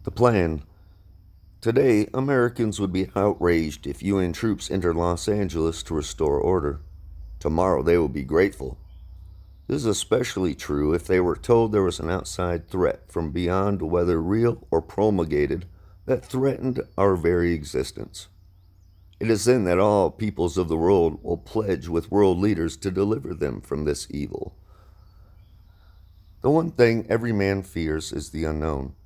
The plan. Today, Americans would be outraged if UN troops entered Los Angeles to restore order. Tomorrow, they will be grateful. This is especially true if they were told there was an outside threat from beyond, whether real or promulgated, that threatened our very existence. It is then that all peoples of the world will pledge with world leaders to deliver them from this evil. The one thing every man fears is the unknown.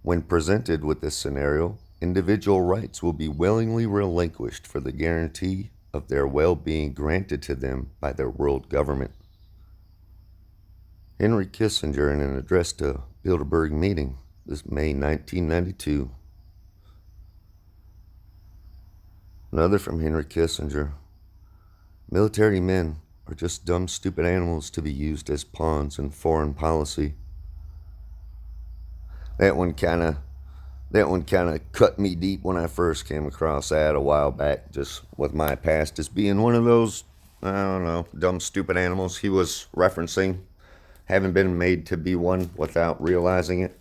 When presented with this scenario, individual rights will be willingly relinquished for the guarantee of their well-being granted to them by their world government. Henry Kissinger, in an address to Bilderberg meeting this May 1992. Another from Henry Kissinger. Military men are just dumb, stupid animals to be used as pawns in foreign policy. That one kind of cut me deep when I first came across that a while back, just with my past as being one of those, I don't know, dumb, stupid animals he was referencing, having been made to be one without realizing it.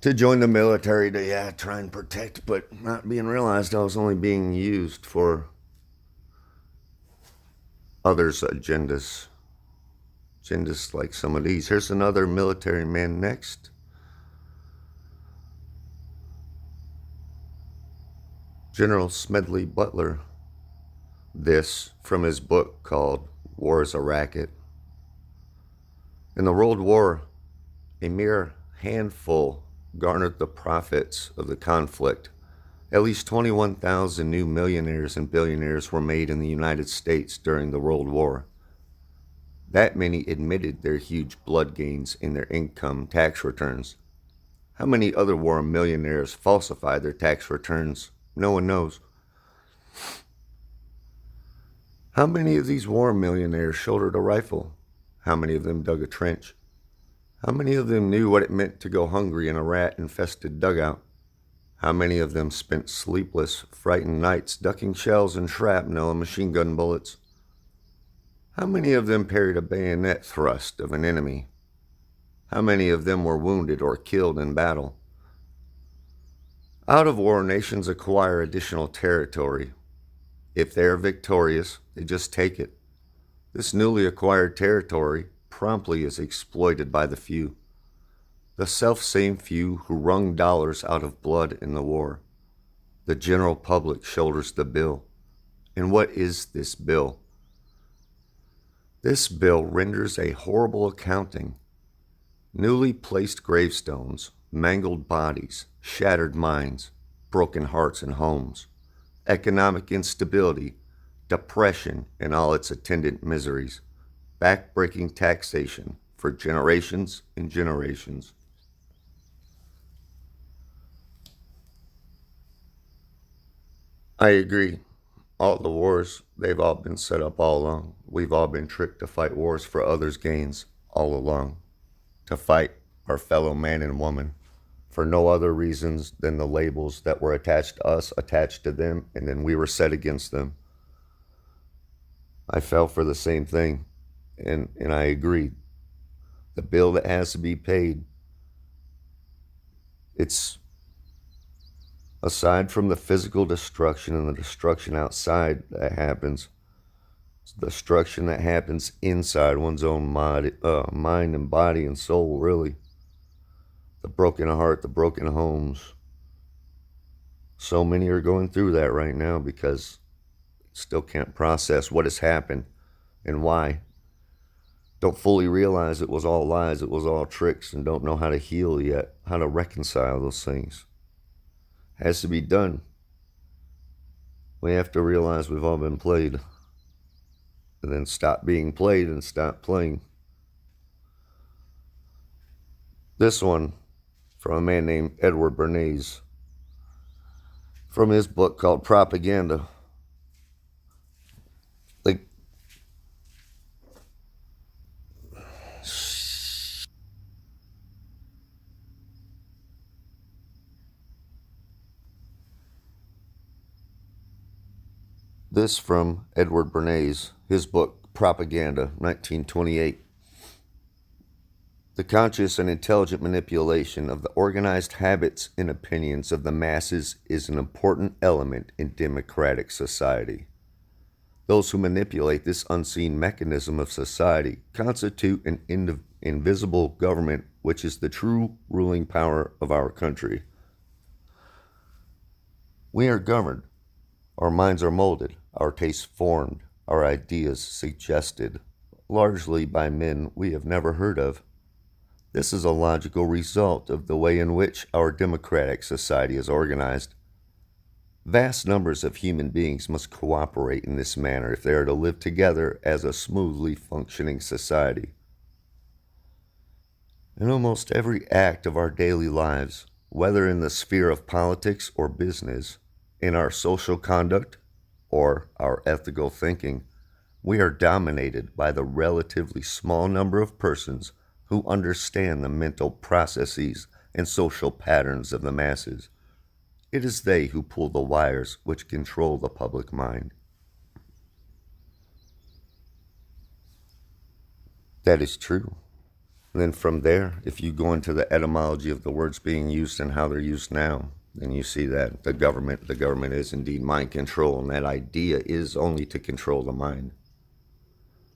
To join the military to, try and protect, but not being realized I was only being used for others' agendas. Agendas like some of these. Here's another military man next. General Smedley Butler. This from his book called War is a Racket. In the World War, a mere handful garnered the profits of the conflict. At least 21,000 new millionaires and billionaires were made in the United States during the World War. That many admitted their huge blood gains in their income tax returns. How many other war millionaires falsified their tax returns? No one knows. How many of these war millionaires shouldered a rifle? How many of them dug a trench? How many of them knew what it meant to go hungry in a rat-infested dugout? How many of them spent sleepless, frightened nights ducking shells and shrapnel and machine gun bullets? How many of them parried a bayonet thrust of an enemy? How many of them were wounded or killed in battle? Out-of-war nations acquire additional territory. If they are victorious, they just take it. This newly acquired territory promptly is exploited by the few. The self-same few who wrung dollars out of blood in the war. The general public shoulders the bill. And what is this bill? This bill renders a horrible accounting. Newly placed gravestones, mangled bodies, shattered minds, broken hearts and homes, economic instability, depression and all its attendant miseries, back-breaking taxation for generations and generations. I agree. All the wars, they've all been set up all along. We've all been tricked to fight wars for others' gains all along. To fight our fellow man and woman for no other reasons than the labels that were attached to us, attached to them, and then we were set against them. I fell for the same thing, and I agree. The bill that has to be paid, it's aside from the physical destruction and the destruction outside that happens, it's the destruction that happens inside one's own mind and body and soul, really. The broken heart, the broken homes. So many are going through that right now because still can't process what has happened and why. Don't fully realize it was all lies, it was all tricks, and don't know how to heal yet, how to reconcile those things. Has to be done. We have to realize we've all been played. And then stop being played and stop playing. This one from a man named Edward Bernays, from his book called Propaganda. Like, this from Edward Bernays, his book Propaganda, 1928. The conscious and intelligent manipulation of the organized habits and opinions of the masses is an important element in democratic society. Those who manipulate this unseen mechanism of society constitute an invisible government, which is the true ruling power of our country. We are governed. Our minds are molded, our tastes formed, our ideas suggested, largely by men we have never heard of. This is a logical result of the way in which our democratic society is organized. Vast numbers of human beings must cooperate in this manner if they are to live together as a smoothly functioning society. In almost every act of our daily lives, whether in the sphere of politics or business, in our social conduct or our ethical thinking, we are dominated by the relatively small number of persons who understand the mental processes and social patterns of the masses. It is they who pull the wires which control the public mind. That is true. And then from there, if you go into the etymology of the words being used and how they're used now, then you see that the government is indeed mind control, and that idea is only to control the mind.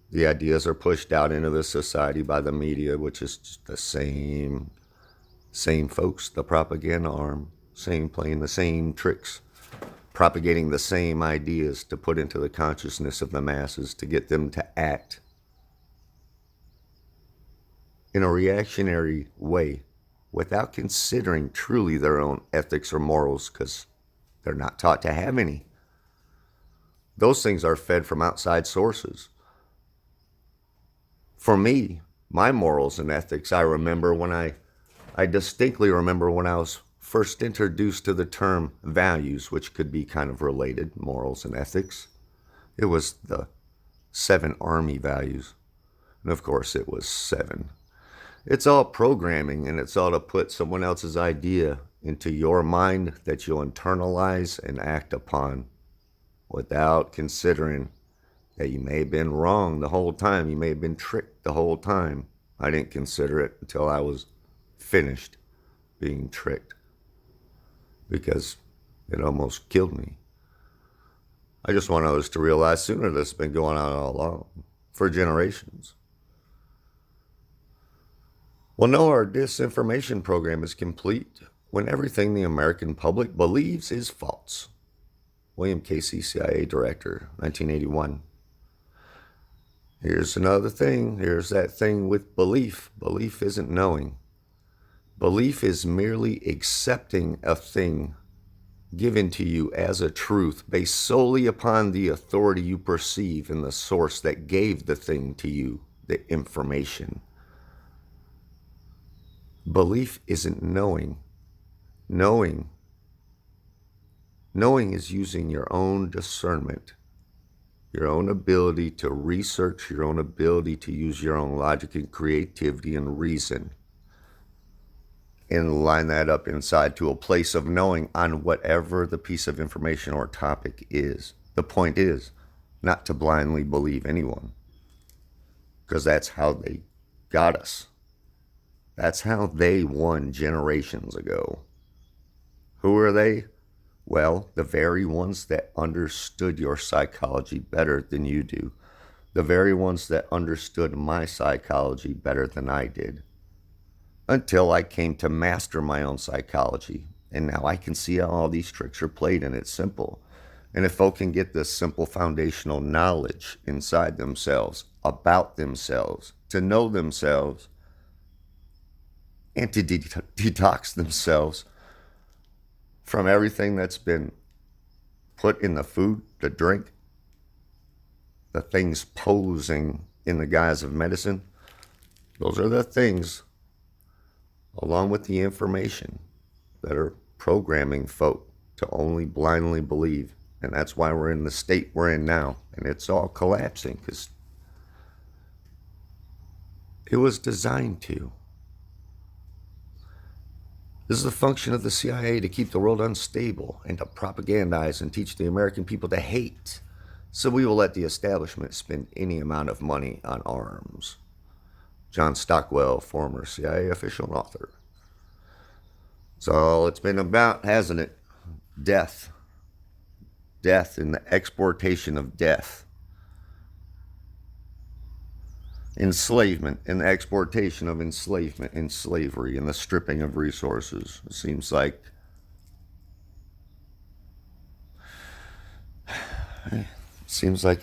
The ideas are pushed out into the society by the media, which is just the same folks, the propaganda arm, playing the same tricks, propagating the same ideas to put into the consciousness of the masses to get them to act in a reactionary way without considering truly their own ethics or morals, because they're not taught to have any. Those things are fed from outside sources. For me, my morals and ethics, I distinctly remember when I was first introduced to the term values, which could be kind of related, morals and ethics. It was the 7 Army values. And of course, it was 7. It's all programming, and it's all to put someone else's idea into your mind that you'll internalize and act upon without considering that you may have been wrong the whole time. You may have been tricked the whole time. I didn't consider it until I was finished being tricked, because it almost killed me. I just want others to realize sooner this has been going on all along, for generations. Well, no, our disinformation program is complete when everything the American public believes is false. William Casey, CIA Director, 1981. Here's another thing. Here's that thing with belief. Belief isn't knowing. Belief is merely accepting a thing given to you as a truth based solely upon the authority you perceive in the source that gave the thing to you, the information. Belief isn't knowing. Knowing is using your own discernment, your own ability to research, your own ability to use your own logic and creativity and reason, and line that up inside to a place of knowing on whatever the piece of information or topic is. The point is not to blindly believe anyone, because that's how they got us. That's how they won generations ago. Who are they? Well, the very ones that understood your psychology better than you do. The very ones that understood my psychology better than I did. Until I came to master my own psychology. And now I can see how all these tricks are played, and it's simple. And if folk can get this simple foundational knowledge inside themselves, about themselves, to know themselves, and to detox themselves from everything that's been put in the food, the drink, the things posing in the guise of medicine. Those are the things, along with the information, that are programming folk to only blindly believe. And that's why we're in the state we're in now. And it's all collapsing, because it was designed to. This is the function of the CIA, to keep the world unstable and to propagandize and teach the American people to hate. So we will let the establishment spend any amount of money on arms. John Stockwell, former CIA official and author. It's all it's been about, hasn't it? Death. Death and the exportation of death. Enslavement and the exportation of enslavement and slavery and the stripping of resources. It seems like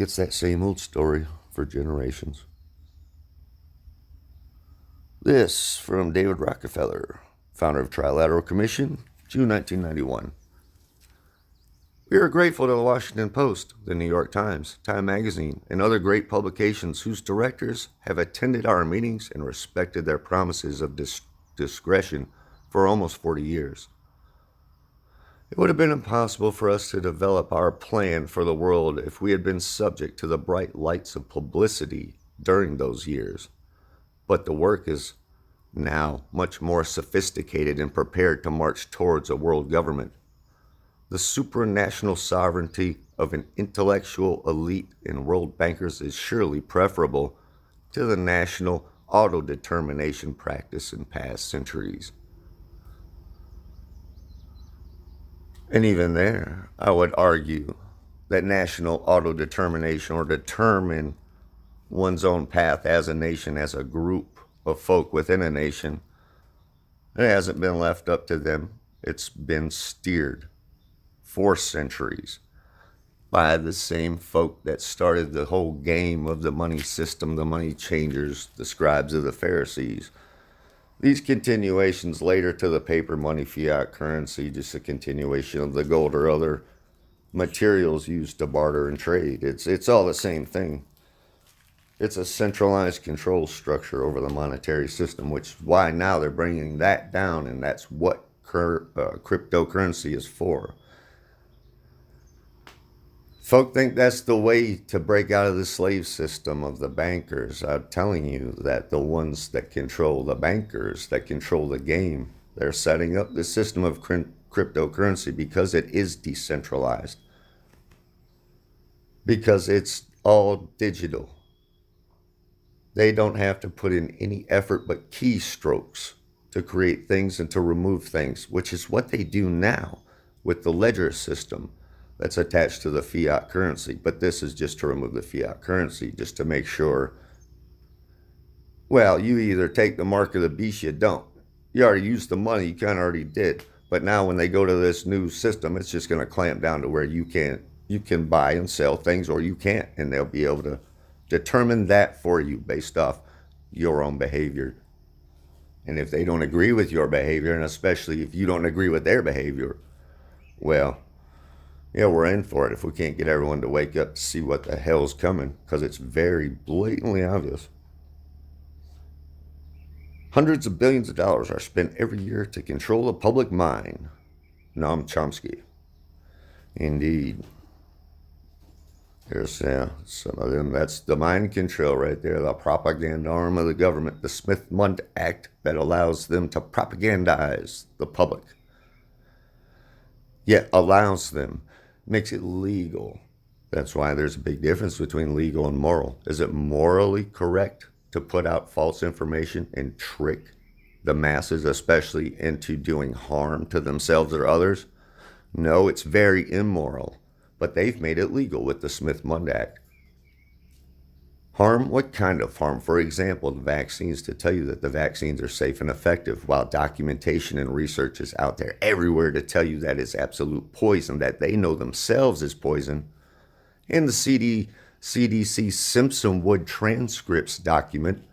it's that same old story for generations. This from David Rockefeller, founder of Trilateral Commission, June 1991. We are grateful to the Washington Post, the New York Times, Time Magazine, and other great publications whose directors have attended our meetings and respected their promises of discretion for almost 40 years. It would have been impossible for us to develop our plan for the world if we had been subject to the bright lights of publicity during those years. But the work is now much more sophisticated and prepared to march towards a world government. The supranational sovereignty of an intellectual elite and world bankers is surely preferable to the national autodetermination practice in past centuries. And even there, I would argue that national autodetermination, or determine one's own path as a nation, as a group of folk within a nation, it hasn't been left up to them. It's been steered for centuries by the same folk that started the whole game of the money system, the money changers, the scribes of the Pharisees. These continuations later to the paper money, fiat currency, just a continuation of the gold or other materials used to barter and trade. It's all the same thing. It's a centralized control structure over the monetary system, which is why now they're bringing that down, and that's what cryptocurrency is for. Folk think that's the way to break out of the slave system of the bankers. I'm telling you that the ones that control the bankers, that control the game, they're setting up the system of cryptocurrency because it is decentralized. Because it's all digital. They don't have to put in any effort but keystrokes to create things and to remove things, which is what they do now with the ledger system that's attached to the fiat currency. But this is just to remove the fiat currency, just to make sure, well, you either take the mark of the beast, you don't. You already used the money, you kind of already did. But now when they go to this new system, it's just going to clamp down to where you can buy and sell things, or you can't, and they'll be able to determine that for you based off your own behavior. And if they don't agree with your behavior, and especially if you don't agree with their behavior, well, yeah, we're in for it if we can't get everyone to wake up to see what the hell's coming, because it's very blatantly obvious. Hundreds of billions of dollars are spent every year to control the public mind. Noam Chomsky. Indeed. There's some of them. That's the mind control right there, the propaganda arm of the government, the Smith-Mundt Act that allows them to propagandize the public. Yet allows them, makes it legal. That's why there's a big difference between legal and moral. Is it morally correct to put out false information and trick the masses, especially into doing harm to themselves or others? No, it's very immoral. But they've made it legal with the Smith-Mundt Act. Harm? What kind of harm? For example, the vaccines, to tell you that the vaccines are safe and effective, while documentation and research is out there everywhere to tell you that it's absolute poison, that they know themselves is poison. And the CDC Simpson-Wood transcripts document,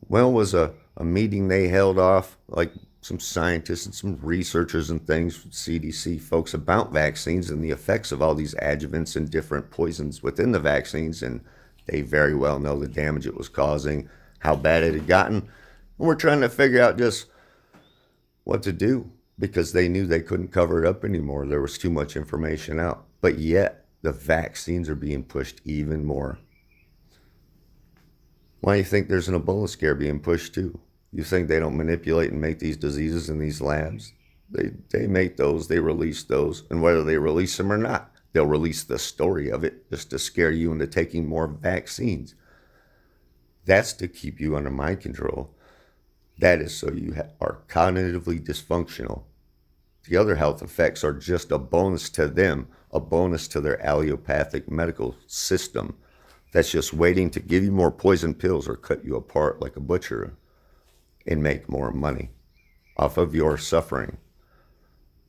well, was a meeting they held off, like some scientists and some researchers and things, CDC folks, about vaccines and the effects of all these adjuvants and different poisons within the vaccines. And they very well know the damage it was causing, how bad it had gotten. And we're trying to figure out just what to do, because they knew they couldn't cover it up anymore. There was too much information out. But yet, the vaccines are being pushed even more. Why do you think there's an Ebola scare being pushed too? You think they don't manipulate and make these diseases in these labs? They make those, they release those, and whether they release them or not, they'll release the story of it just to scare you into taking more vaccines. That's to keep you under mind control. That is so you are cognitively dysfunctional. The other health effects are just a bonus to them, a bonus to their allopathic medical system that's just waiting to give you more poison pills or cut you apart like a butcher and make more money off of your suffering.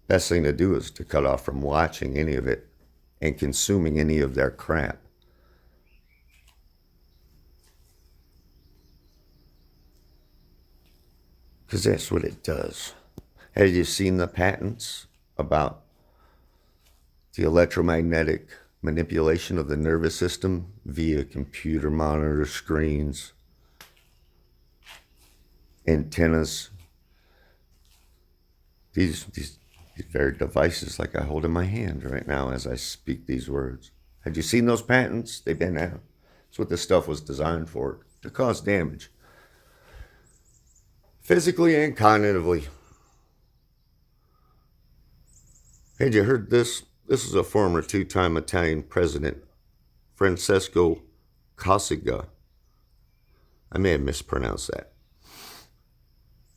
Best thing to do is to cut off from watching any of it and consuming any of their crap. Because that's what it does. Have you seen the patents about the electromagnetic manipulation of the nervous system via computer monitor screens, antennas, these very devices like I hold in my hand right now as I speak these words? Have you seen those patents? They've been out. That's what this stuff was designed for, to cause damage, physically and cognitively. Had you heard this? This is a former two-time Italian president, Francesco Cossiga. I may have mispronounced that.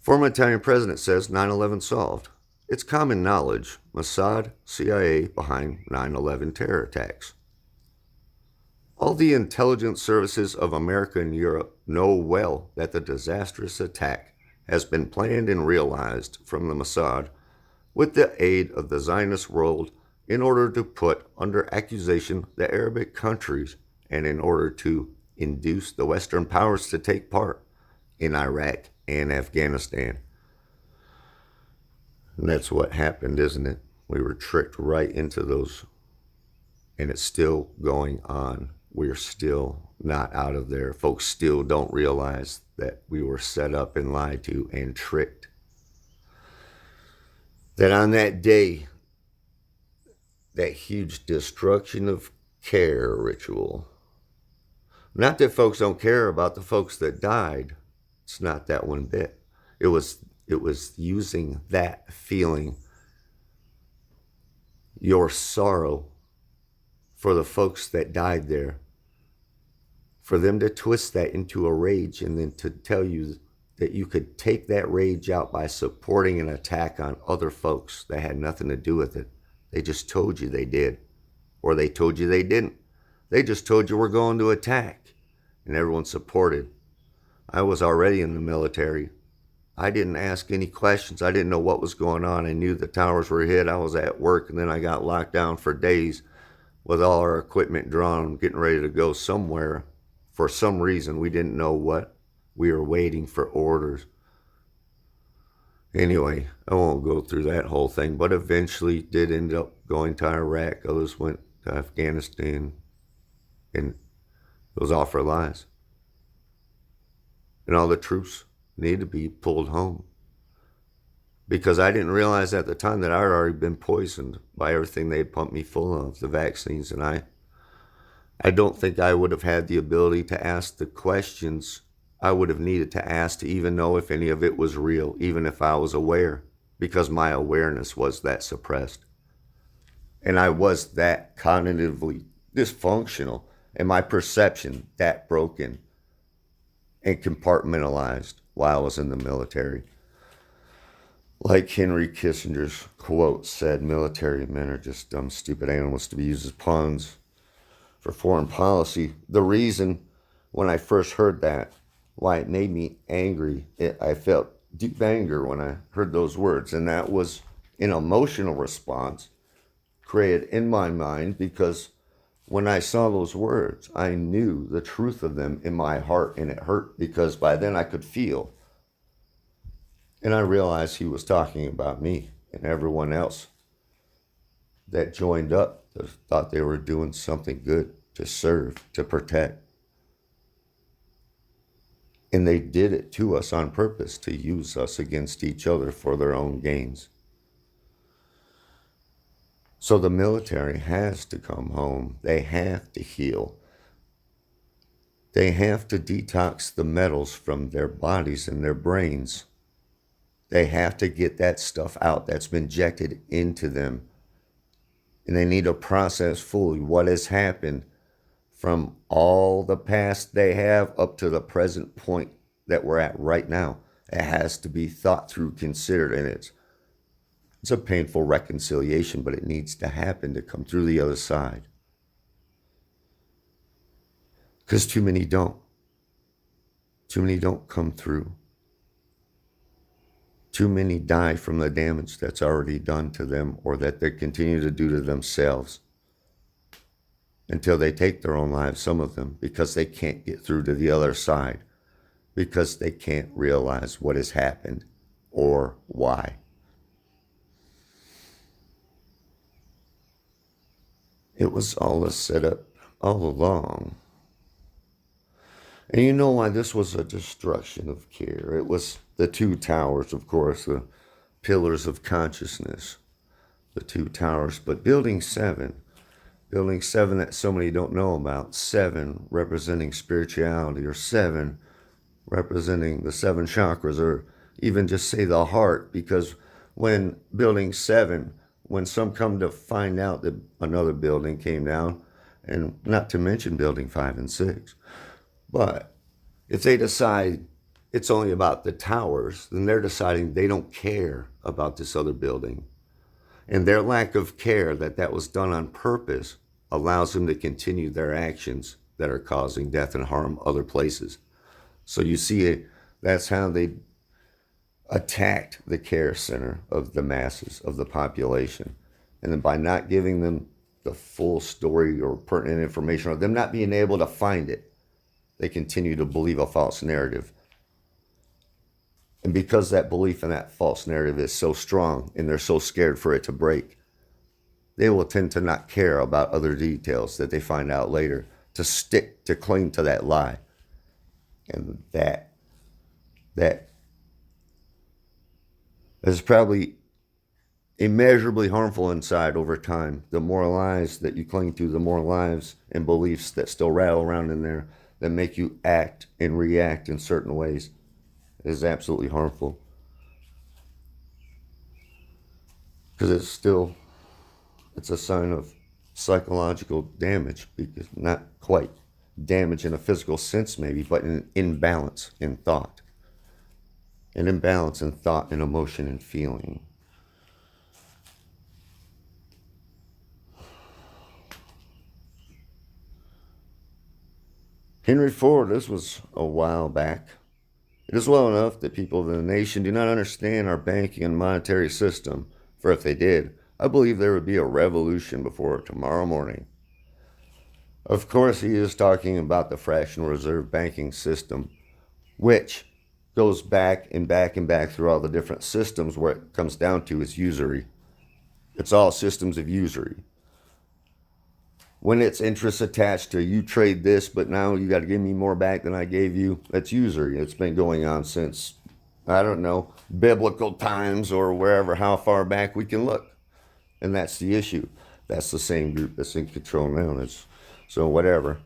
Former Italian president says 9/11 solved. It's common knowledge, Mossad, CIA behind 9/11 terror attacks. All the intelligence services of America and Europe know well that the disastrous attack has been planned and realized from the Mossad with the aid of the Zionist world in order to put under accusation the Arabic countries and in order to induce the Western powers to take part in Iraq and Afghanistan. And that's what happened, isn't it? We were tricked right into those, and it's still going on. We're still not out of there. Folks still don't realize that we were set up and lied to and tricked. That on that day, that huge destruction of care ritual, not that folks don't care about the folks that died. It's not that one bit. It was using that feeling, your sorrow for the folks that died there, for them to twist that into a rage and then to tell you that you could take that rage out by supporting an attack on other folks that had nothing to do with it. They just told you they did, or they told you they didn't. They just told you we're going to attack, and everyone supported. I was already in the military. I didn't ask any questions. I didn't know what was going on. I knew the towers were hit. I was at work, and then I got locked down for days with all our equipment drawn, getting ready to go somewhere. For some reason, we didn't know what. We were waiting for orders. Anyway, I won't go through that whole thing, but eventually did end up going to Iraq. Others went to Afghanistan, and it was all for lies. And all the troops needed to be pulled home. Because I didn't realize at the time that I had already been poisoned by everything they pumped me full of, the vaccines, and I don't think I would have had the ability to ask the questions I would have needed to ask to even know if any of it was real, even if I was aware, because my awareness was that suppressed. And I was that cognitively dysfunctional, and my perception that broken and compartmentalized while I was in the military. Like Henry Kissinger's quote said, military men are just dumb, stupid animals to be used as pawns for foreign policy. The reason when I first heard that, why it made me angry, I felt deep anger when I heard those words, and that was an emotional response created in my mind because when I saw those words, I knew the truth of them in my heart, and it hurt because by then I could feel. And I realized he was talking about me and everyone else that joined up, that thought they were doing something good to serve, to protect. And they did it to us on purpose, to use us against each other for their own gains. So the military has to come home. They have to heal. They have to detox the metals from their bodies and their brains. They have to get that stuff out that's been injected into them. And they need to process fully what has happened from all the past they have up to the present point that we're at right now. It has to be thought through, considered, and it's a painful reconciliation, but it needs to happen to come through the other side. Because too many don't. Too many don't come through. Too many die from the damage that's already done to them or that they continue to do to themselves until they take their own lives, some of them, because they can't get through to the other side, because they can't realize what has happened or why. It was all a setup all along. And you know why this was a destruction of care. It was the two towers, of course, the pillars of consciousness, the two towers. But building seven that so many don't know about, seven representing spirituality, or seven representing the seven chakras, or even just say the heart, because when building seven, when some come to find out that another building came down, and not to mention building 5 and 6, but if they decide it's only about the towers, then they're deciding they don't care about this other building. And their lack of care that was done on purpose allows them to continue their actions that are causing death and harm other places. So you see, that's how they attacked the care center of the masses, of the population. And then by not giving them the full story or pertinent information, or them not being able to find it, they continue to believe a false narrative. And because that belief in that false narrative is so strong and they're so scared for it to break, they will tend to not care about other details that they find out later, to cling to that lie. And that is probably immeasurably harmful inside over time. The more lies that you cling to, the more lies and beliefs that still rattle around in there that make you act and react in certain ways. It is absolutely harmful. Because it's a sign of psychological damage, because not quite damage in a physical sense maybe, but an imbalance in thought. An imbalance in thought and emotion and feeling. Henry Ford, this was a while back. It is well enough that people of the nation do not understand our banking and monetary system, for if they did, I believe there would be a revolution before tomorrow morning. Of course, he is talking about the fractional reserve banking system, which goes back and back and back through all the different systems. Where it comes down to is usury. It's all systems of usury. When it's interest attached to you trade this, but now you got to give me more back than I gave you, that's usury. It's been going on since, I don't know, biblical times or wherever, how far back we can look. And that's the issue. That's the same group that's in control now. So whatever.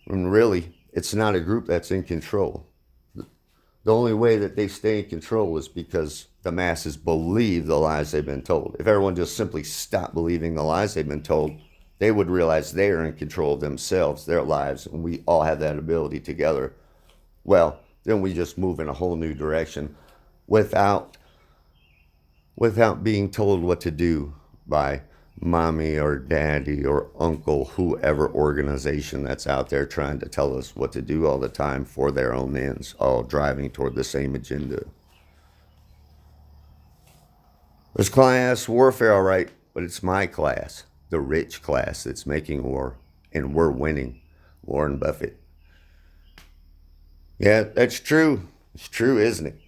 And really, it's not a group that's in control. The only way that they stay in control is because the masses believe the lies they've been told. If everyone just simply stopped believing the lies they've been told, they would realize they are in control of themselves, their lives, and we all have that ability together. Well, then we just move in a whole new direction without being told what to do by mommy or daddy or uncle, whoever organization that's out there trying to tell us what to do all the time for their own ends, all driving toward the same agenda. There's class warfare, all right, but it's my class, the rich class, that's making war, and we're winning. Warren Buffett. Yeah, that's true. It's true, isn't it?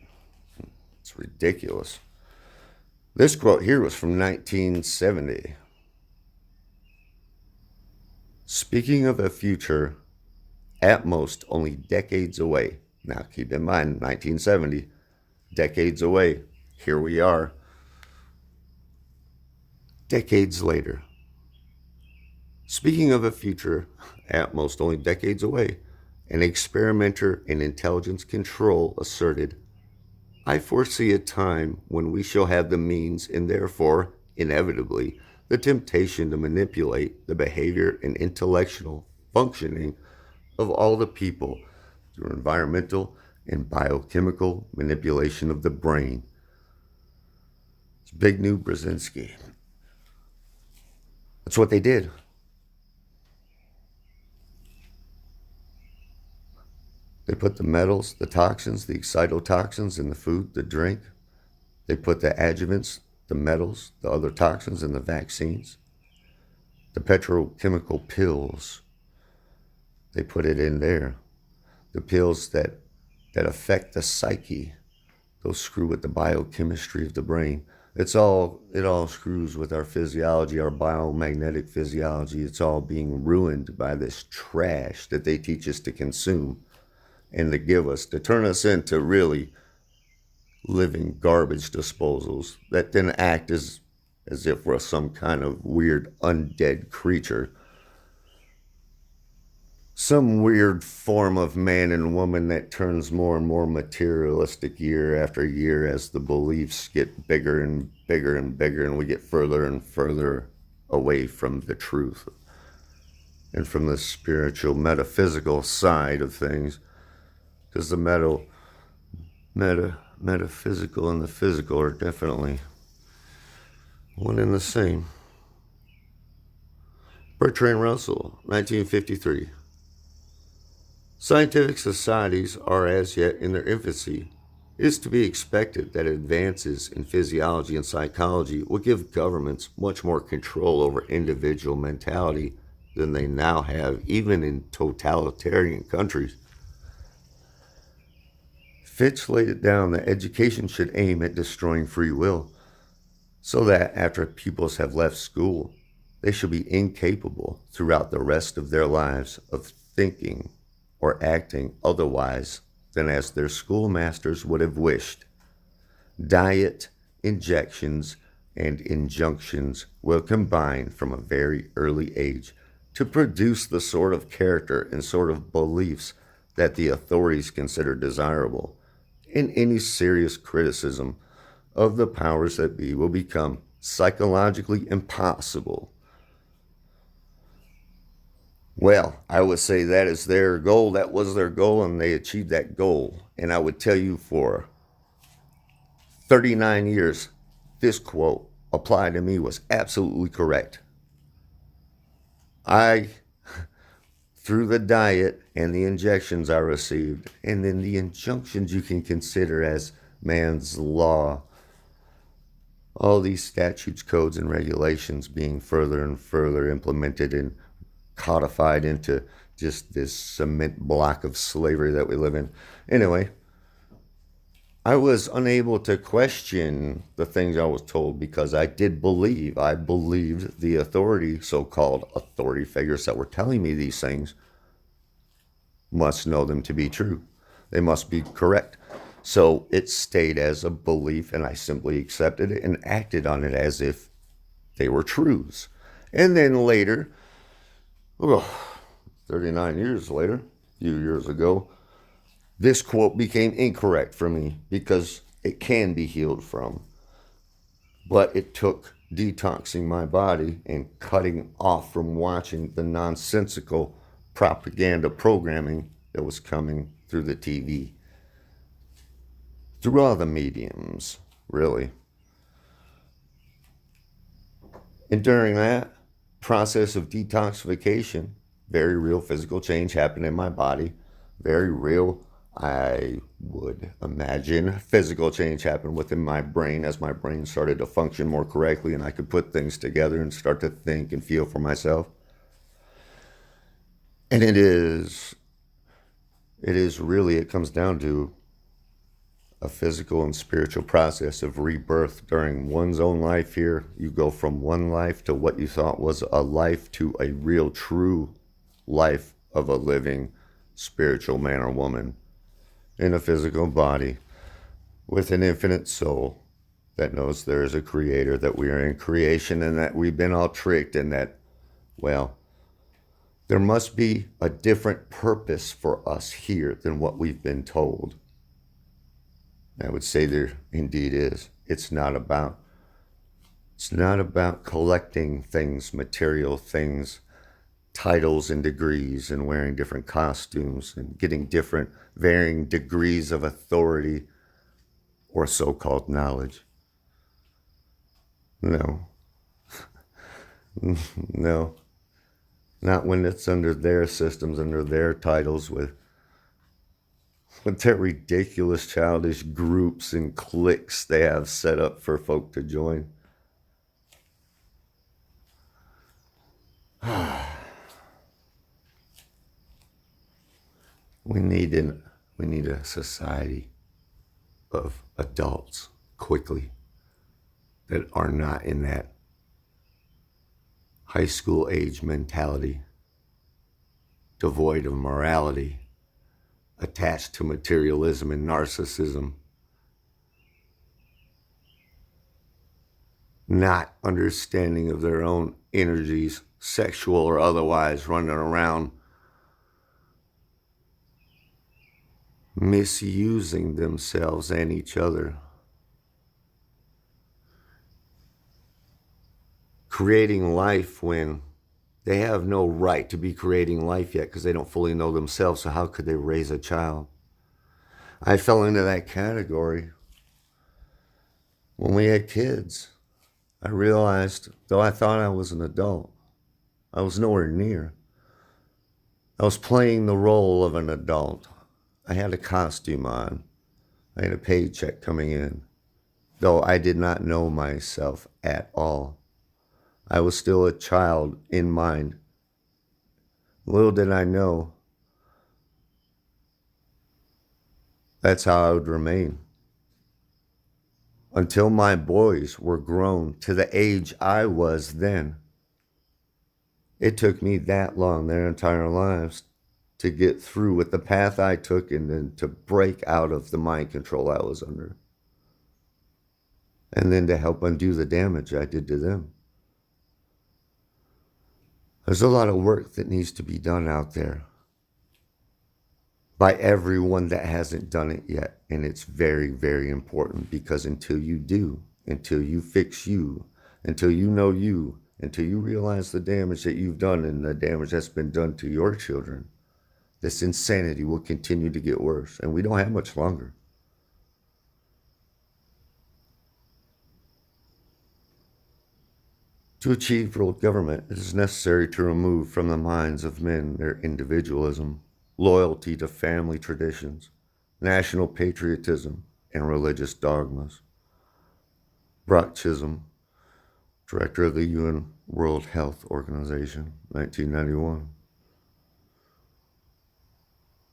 It's ridiculous. This quote here was from 1970. Speaking of a future at most only decades away. Now keep in mind, 1970, decades away. Here we are. Decades later. Speaking of a future at most only decades away, an experimenter in intelligence control asserted, I foresee a time when we shall have the means and therefore, inevitably, the temptation to manipulate the behavior and intellectual functioning of all the people through environmental and biochemical manipulation of the brain. It's Big New Brzezinski. That's what they did. They put the metals, the toxins, the excitotoxins in the food, the drink. They put the adjuvants, the metals, the other toxins in the vaccines. The petrochemical pills, they put it in there. The pills that affect the psyche, those screw with the biochemistry of the brain. It all screws with our physiology, our biomagnetic physiology. It's all being ruined by this trash that they teach us to consume and to give us, to turn us into really living garbage disposals that then act as if we're some kind of weird undead creature. Some weird form of man and woman that turns more and more materialistic year after year as the beliefs get bigger and bigger and bigger, and we get further and further away from the truth and from the spiritual, metaphysical side of things. Because the metaphysical and the physical are definitely one and the same. Bertrand Russell, 1953. Scientific societies are as yet in their infancy. It is to be expected that advances in physiology and psychology will give governments much more control over individual mentality than they now have, even in totalitarian countries. Fitch laid it down that education should aim at destroying free will, so that after pupils have left school, they should be incapable throughout the rest of their lives of thinking or acting otherwise than as their schoolmasters would have wished. Diet, injections, and injunctions will combine from a very early age to produce the sort of character and sort of beliefs that the authorities consider desirable. And any serious criticism of the powers that be will become psychologically impossible. Well, I would say that is their goal. That was their goal, and they achieved that goal. And I would tell you for 39 years, this quote applied to me was absolutely correct. Through the diet and the injections I received, and then the injunctions you can consider as man's law, all these statutes, codes, and regulations being further and further implemented and codified into just this cement block of slavery that we live in. Anyway, I was unable to question the things I was told because I believed the authority, so-called authority figures that were telling me these things must know them to be true. They must be correct. So it stayed as a belief, and I simply accepted it and acted on it as if they were truths. And then later, 39 years later, a few years ago, this quote became incorrect for me because it can be healed from. But it took detoxing my body and cutting off from watching the nonsensical propaganda programming that was coming through the TV. Through all the mediums, really. And during that process of detoxification, very real physical change happened in my body. Very real, I would imagine, physical change happened within my brain as my brain started to function more correctly and I could put things together and start to think and feel for myself. And it comes down to a physical and spiritual process of rebirth during one's own life here. You go from one life to what you thought was a life to a real, true life of a living spiritual man or woman in a physical body with an infinite soul that knows there is a creator, that we are in creation, and that we've been all tricked, and that, well, there must be a different purpose for us here than what we've been told. I would say there indeed is. It's not about collecting things, material things, titles and degrees and wearing different costumes and getting different varying degrees of authority or so-called knowledge. No. No. Not when it's under their systems, under their titles, with their ridiculous childish groups and cliques they have set up for folk to join. We need a society of adults quickly that are not in that high school age mentality, devoid of morality, attached to materialism and narcissism, not understanding of their own energies, sexual or otherwise, running around misusing themselves and each other, creating life when they have no right to be creating life yet because they don't fully know themselves, so how could they raise a child? I fell into that category when we had kids. I realized, though I thought I was an adult, I was nowhere near. I was playing the role of an adult. I had a costume on. I had a paycheck coming in, though I did not know myself at all. I was still a child in mind. Little did I know that's how I would remain until my boys were grown to the age I was then. It took me that long, their entire lives, to get through with the path I took and then to break out of the mind control I was under. And then to help undo the damage I did to them. There's a lot of work that needs to be done out there by everyone that hasn't done it yet. And it's very, very important, because until you do, until you fix you, until you know you, until you realize the damage that you've done and the damage that's been done to your children, this insanity will continue to get worse. And we don't have much longer. To achieve world government, it is necessary to remove from the minds of men their individualism, loyalty to family traditions, national patriotism, and religious dogmas. Brock Chisholm, Director of the UN World Health Organization, 1991.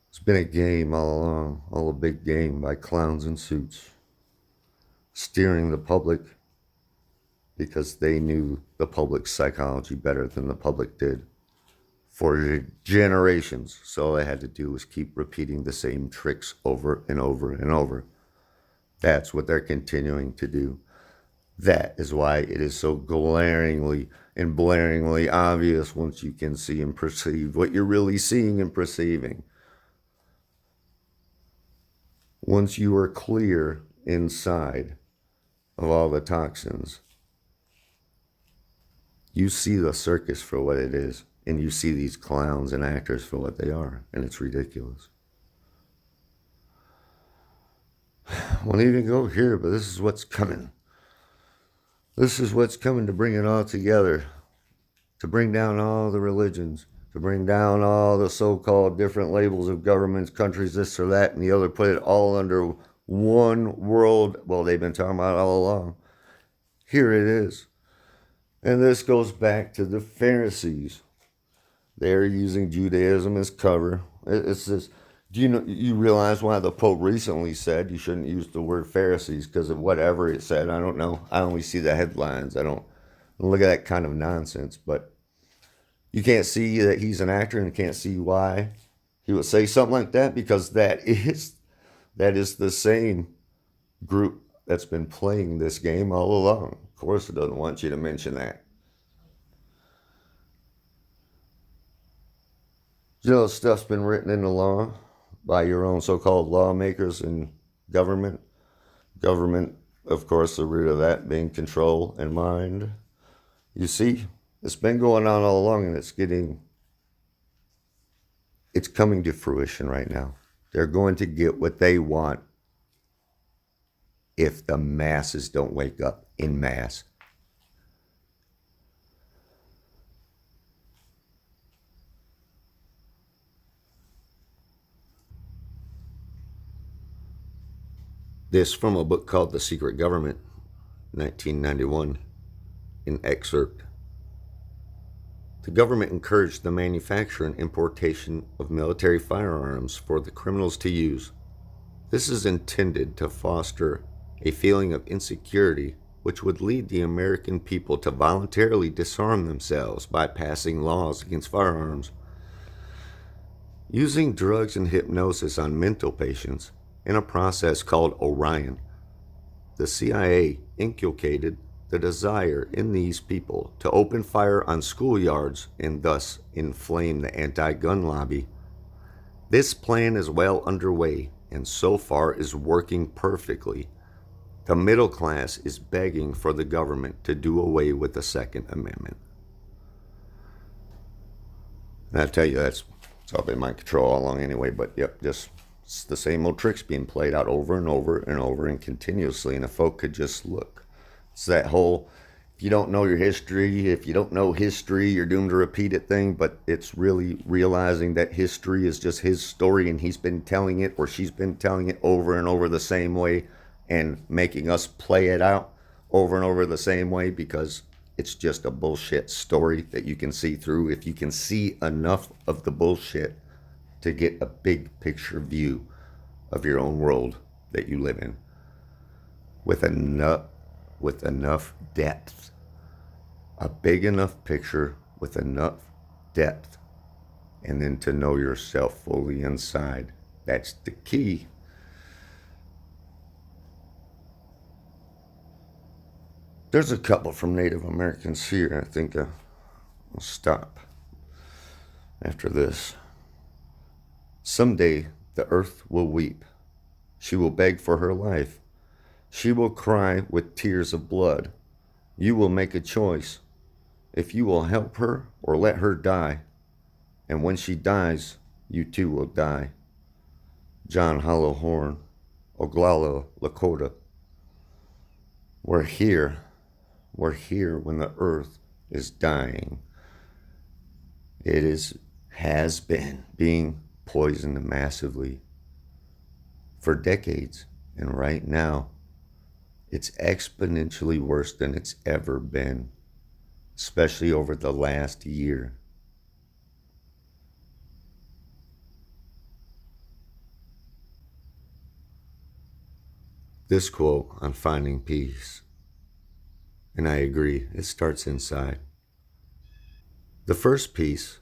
It's been a game all along, all a big game by clowns in suits, steering the public because they knew the public's psychology better than the public did for generations. So all they had to do was keep repeating the same tricks over and over and over. That's what they're continuing to do. That is why it is so glaringly and blaringly obvious once you can see and perceive what you're really seeing and perceiving. Once you are clear inside of all the toxins, you see the circus for what it is, and you see these clowns and actors for what they are, and it's ridiculous. I won't even go here, but this is what's coming. This is what's coming to bring it all together, to bring down all the religions, to bring down all the so-called different labels of governments, countries, this or that, and the other, put it all under one world. Well, they've been talking about it all along. Here it is. And this goes back to the Pharisees. They're using Judaism as cover. It's this. Do you realize why the Pope recently said you shouldn't use the word Pharisees because of whatever it said? I don't know. I only see the headlines. I don't look at that kind of nonsense. But you can't see that he's an actor and can't see why he would say something like that, because that is the same group that's been playing this game all along. Of course, it doesn't want you to mention that. You know, stuff's been written into law by your own so-called lawmakers in government. Government, of course, the root of that being control and mind. You see, it's been going on all along, and it's getting It's coming to fruition right now. They're going to get what they want if the masses don't wake up in mass. This from a book called The Secret Government, 1991, an excerpt. The government encouraged the manufacture and importation of military firearms for the criminals to use. This is intended to foster a feeling of insecurity, which would lead the American people to voluntarily disarm themselves by passing laws against firearms. Using drugs and hypnosis on mental patients in a process called Orion, the CIA inculcated the desire in these people to open fire on schoolyards and thus inflame the anti-gun lobby. This plan is well underway and so far is working perfectly. The middle class is begging for the government to do away with the Second Amendment. And I tell you, that's all been my control all along anyway, but yep, just it's the same old tricks being played out over and over and over and continuously, and if folk could just look. It's that whole, if you don't know your history, if you don't know history, you're doomed to repeat it thing, but it's really realizing that history is just his story and he's been telling it or she's been telling it over and over the same way and making us play it out over and over the same way because it's just a bullshit story that you can see through if you can see enough of the bullshit to get a big picture view of your own world that you live in with enough depth, a big enough picture with enough depth, and then to know yourself fully inside. That's the key. There's a couple from Native Americans here. I think I'll stop after this. Someday the earth will weep. She will beg for her life. She will cry with tears of blood. You will make a choice if you will help her or let her die. And when she dies, you too will die. John Hollowhorn, Oglala, Lakota. We're here. We're here when the earth is dying. It has been being poisoned massively for decades, and right now it's exponentially worse than it's ever been, especially over the last year. This quote on finding peace, and I agree, it starts inside. The first peace,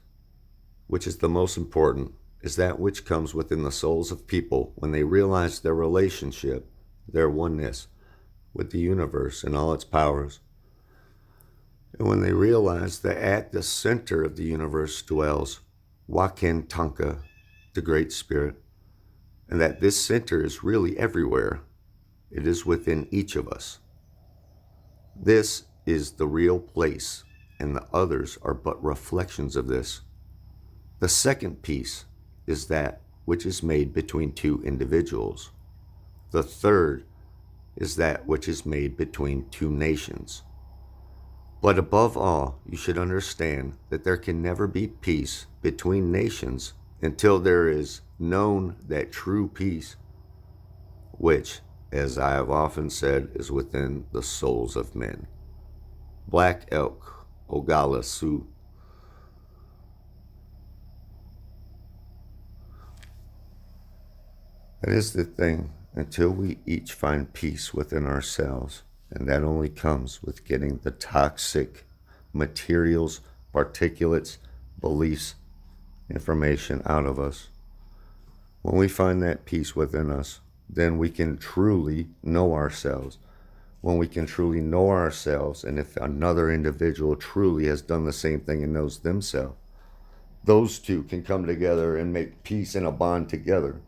which is the most important, is that which comes within the souls of people when they realize their relationship, their oneness with the universe and all its powers. And when they realize that at the center of the universe dwells Wakan Tanka, the Great Spirit, and that this center is really everywhere. It is within each of us. This is the real place, and the others are but reflections of this. The second piece is that which is made between two individuals. The third is that which is made between two nations. But above all, you should understand that there can never be peace between nations until there is known that true peace, which, as I have often said, is within the souls of men. Black Elk, Oglala Sioux. That is the thing, until we each find peace within ourselves, and that only comes with getting the toxic materials, particulates, beliefs, information out of us. When we find that peace within us, then we can truly know ourselves. When we can truly know ourselves, and if another individual truly has done the same thing and knows themselves, those two can come together and make peace and a bond together.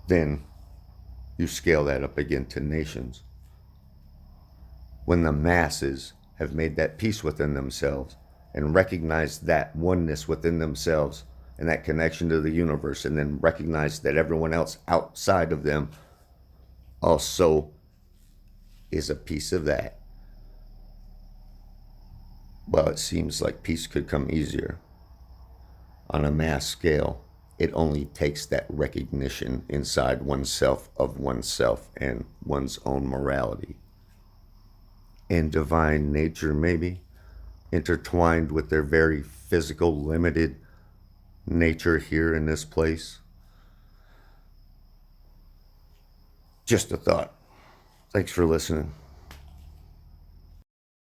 Then you scale that up again to nations. When the masses have made that peace within themselves, and recognize that oneness within themselves and that connection to the universe, and then recognize that everyone else outside of them also is a piece of that. Well, it seems like peace could come easier on a mass scale. It only takes that recognition inside oneself of oneself and one's own morality and divine nature, maybe intertwined with their very physical, limited nature here in this place. Just a thought. Thanks for listening.